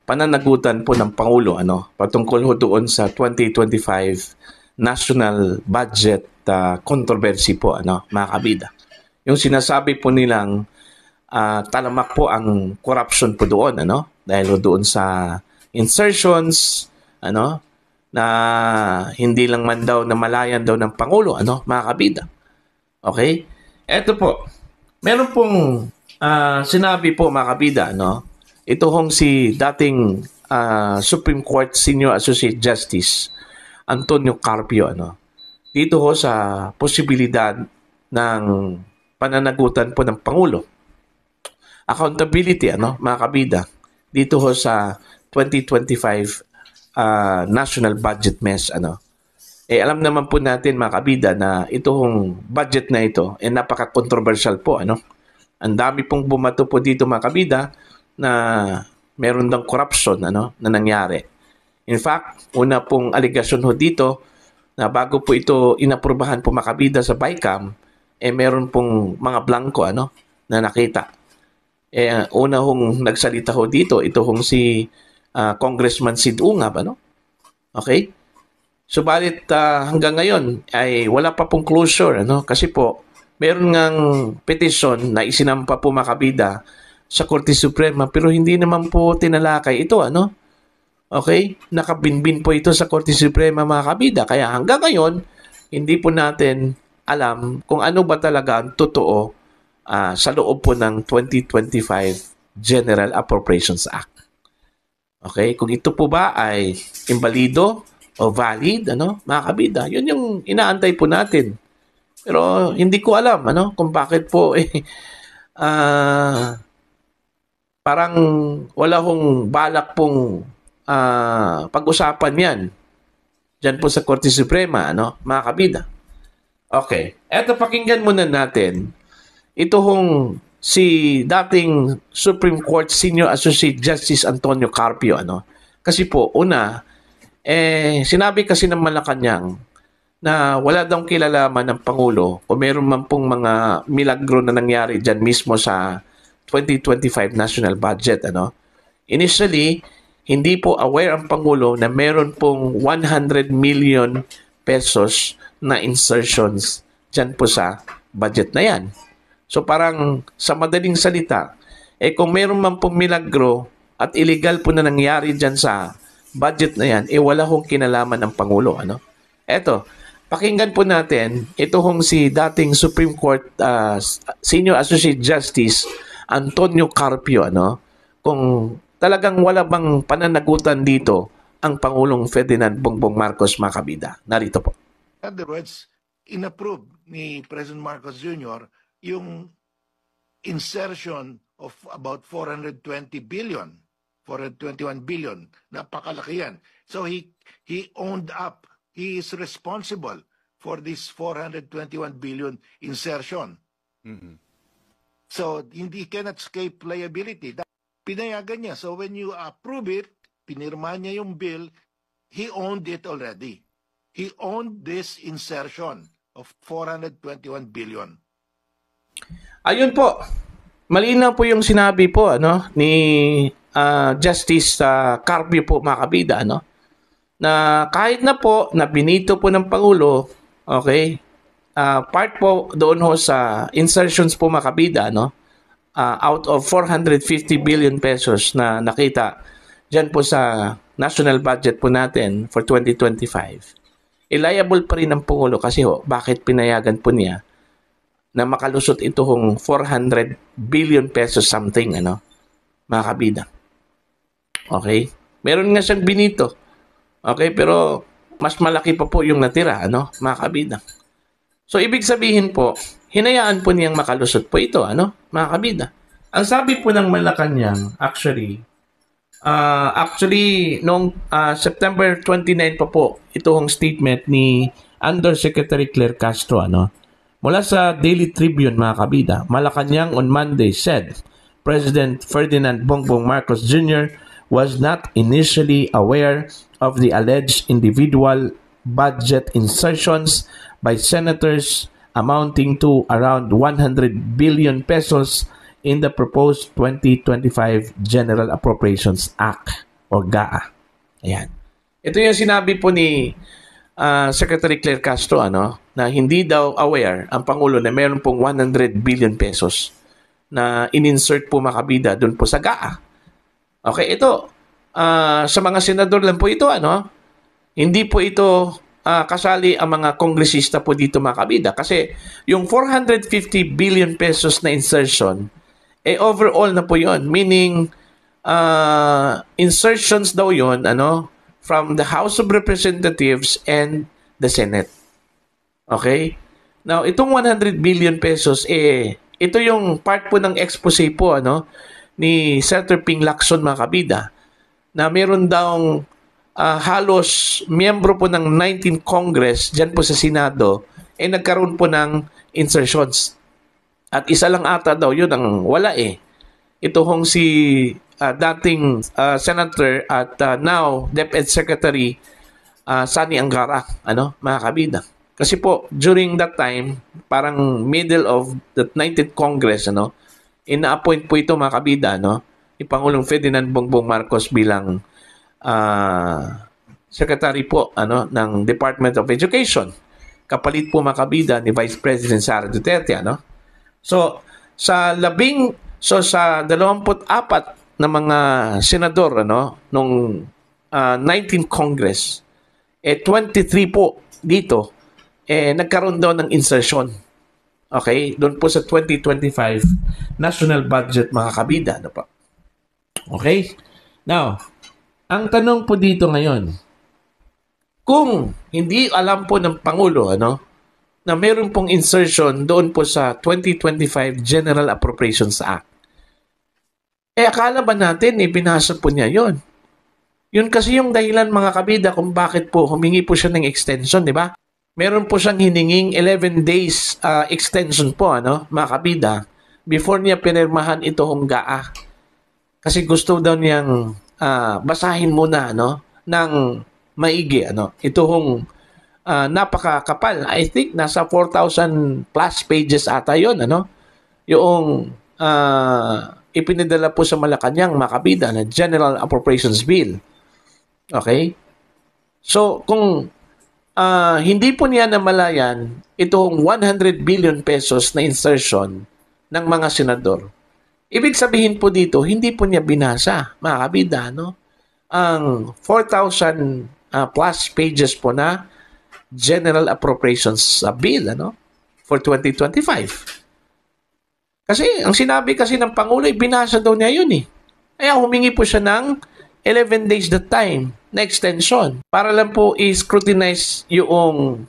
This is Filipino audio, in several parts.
pananagutan po ng Pangulo patungkol ho doon sa 2025 National Budget controversy po mga kabida. Yung sinasabi po nilang talamak po ang corruption po doon dahil doon sa insertions na hindi lang man daw namalayan daw ng Pangulo mga kabida. Okay? Eto po. Meron pong sinabi po mga kabida ito hong si dating Supreme Court Senior Associate Justice Antonio Carpio dito ho sa posibilidad ng pananagutan po ng Pangulo. Accountability mga kabida dito ho sa 2025 national budget mess alam naman po natin mga kabida na itong budget na ito napaka-controversial po ang dami pong bumato po dito mga kabida na meron ng corruption na nangyari. In fact, una pong aligasyon ho dito na bago po ito inaprubahan po mga kabida sa BICAM meron pong mga blanco na nakita. Una hong nagsalita ho dito ito hong si Congressman Sid Ungab Okay? Subalit hanggang ngayon ay wala pa pong closure kasi po meron ngang petition na isinampa po mga kabida sa Korte Suprema pero hindi naman po tinalakay ito Okay? Nakabinbin po ito sa Korte Suprema mga kabida kaya hanggang ngayon hindi po natin alam kung ano ba talaga ang totoo sa loob po ng 2025 General Appropriations Act. Okay? Kung ito po ba ay imbalido o valid mga kabida, yun yung inaantay po natin. Pero hindi ko alam kung bakit po parang wala hong balak pong pag-usapan yan dyan po sa Korte Suprema mga kabida. Okay, eto pakinggan muna natin ito hong si dating Supreme Court Senior Associate Justice Antonio Carpio kasi po una sinabi kasi ng Malacanang na wala daw kilalaman ng Pangulo kung meron man pong mga milagro na nangyari dyan mismo sa 2025 national budget Initially, hindi po aware ang Pangulo na meron pong 100 million pesos na insertions dyan po sa budget na yan. So parang sa madaling salita, kung meron man pong milagro at illegal po na nangyari dyan sa budget na yan, wala hong kinalaman ng Pangulo. Eto, pakinggan po natin, ito hong si dating Supreme Court Senior Associate Justice Antonio Carpio kung talagang wala bang pananagutan dito ang Pangulong Ferdinand Bongbong Marcos mga kabida. Narito po. In other words, inapprove ni President Marcos Jr. yung insertion of about 421 billion. Napakalaki yan. So he owned up. He is responsible for this 421 billion insertion. Mm-hmm. So he cannot escape liability. Pinayagan niya. So when you approve it, pinirma niya yung bill, he owned it already. He owned this insertion of 421 billion. Ayun po. Malinaw po yung sinabi po ni Justice Carpio po mga kabida na kahit na po na binito po ng Pangulo, okay, part po doon ho sa insertions po mga kabida out of 450 billion pesos na nakita dyan po sa national budget po natin for 2025. Liable pa rin ang Pangulo kasi bakit pinayagan po niya na makalusot ito hong 400 billion pesos something mga kabida. Okay? Meron nga siyang binito. Okay, pero mas malaki pa po yung natira mga kabida. So ibig sabihin po, hinayaan po niyang makalusot po ito mga kabida. Ang sabi po ng Malacanang actually noong September 29 pa po itong statement ni Undersecretary Claire Castro mula sa Daily Tribune mga kabida. Malacanang on Monday said President Ferdinand Bongbong Marcos Jr. was not initially aware of the alleged individual budget insertions by senators amounting to around 100 billion pesos in the proposed 2025 General Appropriations Act. o GAA. Ayan. Ito yung sinabi po ni Secretary Claire Castro, na hindi daw aware ang Pangulo na meron pong 100 billion pesos na in-insert po mga kabida doon po sa GAA. Okay, ito, sa mga senador lang po ito, hindi po ito kasali ang mga kongresista po dito mga kabida. Kasi yung 450 billion pesos na insertion, overall na po yon. Meaning, insertions daw yon from the House of Representatives and the Senate. Okay? Now, itong 100 billion pesos, ito yung part po ng expose po, ni Senator Ping Lacson mga kabida, na meron daw halos miyembro po ng 19th Congress dyan po sa Senado, nagkaroon po ng insertions. At isa lang ata daw yun ang wala Ito hong si dating Senator at now DepEd Secretary Sani Angara, mga kabida. Kasi po, during that time, parang middle of the 19th Congress, ina-appoint po ito mga kabida, ni Pangulong Ferdinand Bongbong Marcos bilang Secretary po ng Department of Education. Kapalit po mga kabida ni Vice President Sara Duterte, So, sa 24 na mga senador, nung 19th Congress, 23 po dito, nagkaroon daw ng insertion. Okay? Doon po sa 2025 national budget mga kabida. Okay? Now, ang tanong po dito ngayon, kung hindi alam po ng Pangulo, na meron pong insertion doon po sa 2025 General Appropriations Act, akala ba natin, binasa po niya yon? Yun kasi yung dahilan mga kabida kung bakit po humingi po siya ng extension, di ba? Meron po siyang hininging 11 days extension po, mga kabida, before niya pinirmahan ito hong GAA. Kasi gusto daw niyang basahin muna, ng maigi, ito hong napakakapal. I think nasa 4,000 plus pages ata yun, yung ipinadala po sa Malacanang mga kabida na General Appropriations Bill. Okay? So, kung hindi po niya namalayan itong 100 billion pesos na insertion ng mga senador, ibig sabihin po dito, hindi po niya binasa, mga kabida, ang 4,000 plus pages po na General Appropriations Bill, for 2025. Kasi, ang sinabi kasi ng Pangulo, binasa daw niya yun Kaya humingi po siya ng 11 days that time na extension para lang po i-scrutinize yung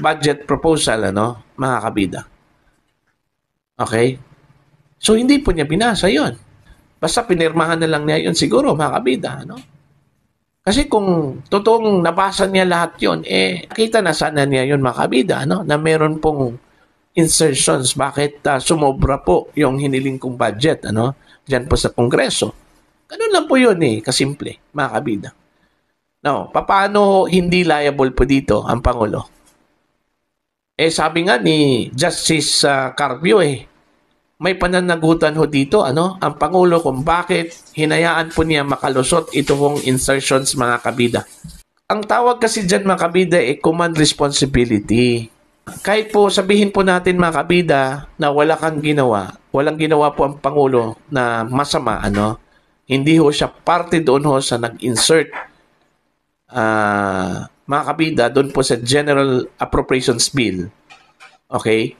budget proposal, mga kabida. Okay? So, hindi po niya binasa yon. Basta pinirmahan na lang niya yun siguro, mga kabida, Kasi kung totoong nabasa niya lahat yon, kita na sana niya yun, mga kabida, na meron pong insertions. Bakit sumobra po yung hiniling kong budget, dyan po sa Kongreso. Ganun lang po yun kasimple, mga kabida. Now, paano hindi liable po dito ang Pangulo? Sabi nga ni Justice Carpio, may pananagutan ho dito, ang Pangulo kung bakit hinayaan po niya makalusot itong insertions, mga kabida. Ang tawag kasi dyan, mga kabida, command responsibility. Kahit po sabihin po natin, mga kabida, na walang ginawa po ang Pangulo na masama, hindi ho siya parte doon ho sa nag-insert, mga kabida, doon po sa General Appropriations Bill. Okay?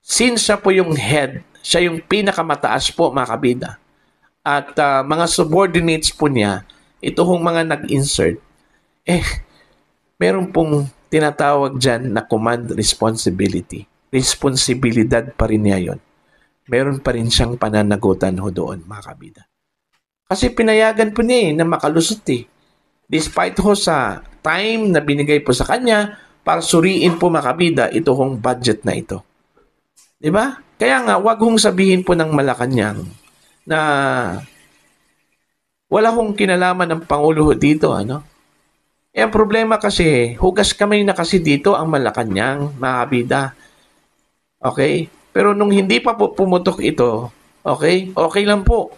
Since siya po yung head, siya yung pinakamataas po, mga kabida, at mga subordinates po niya, ito hong mga nag-insert, meron pong tinatawag dyan na command responsibility. Responsibilidad pa rin niya yun. Meron pa rin siyang pananagutan ho doon, mga kabida. Kasi pinayagan po niya na makalusot Despite ho sa time na binigay po sa kanya para suriin po, mga kabida, ito hong budget na ito. Diba? Kaya nga, wag hong sabihin po ng Malacanang na wala hong kinalaman ng Pangulo dito, ang problema kasi, hugas kamay na kasi dito ang Malacanang, mga kabida. Okay? Pero nung hindi pa po pumutok ito, okay lang po.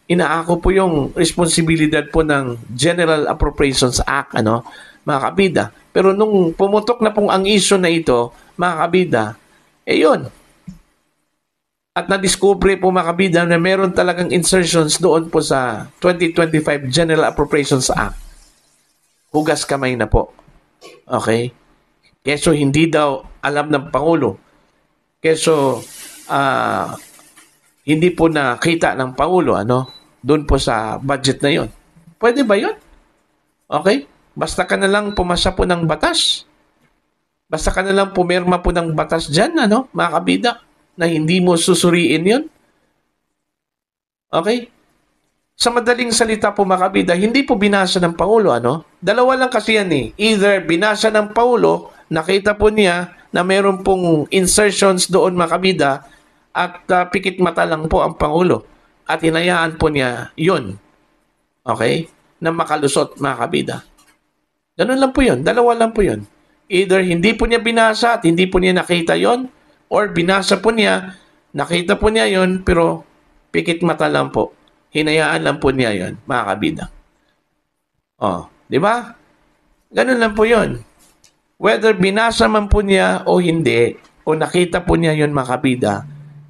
inaako po yung responsibilidad po ng General Appropriations Act, mga kabida. Pero nung pumutok na pong ang issue na ito, mga kabida, yun. At na-discover po, mga kabida, na meron talagang insertions doon po sa 2025 General Appropriations Act. Hugas kamay na po. Okay? Keso hindi daw alam ng Pangulo. Keso hindi po nakita ng Pangulo, doon po sa budget na yon. Pwede ba yon? Okay? Basta ka na lang pumasa po ng batas. Basta ka na lang pumirma po ng batas dyan, mga kabida, na hindi mo susuriin yon. Okay? Sa madaling salita po, mga kabida, hindi po binasa ng Pangulo, Dalawa lang kasi yan eh. Either binasa ng Pangulo, nakita po niya na meron pong insertions doon, mga kabida, at pikit mata lang po ang Pangulo. At hinayaan po niya yun. Okay? Na makalusot, mga kabida. Ganun lang po yun. Dalawa lang po yun. Either hindi po niya binasa at hindi po niya nakita yon, or binasa po niya, nakita po niya yon, pero pikit mata lang po. Hinayaan lang po niya yon, mga kabida. Di ba? Ganun lang po yun. Whether binasa man po niya o hindi, o nakita po niya yon, mga kabida,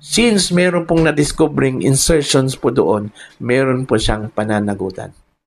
since meron pong na-discovering insertions po doon, meron po siyang pananagutan.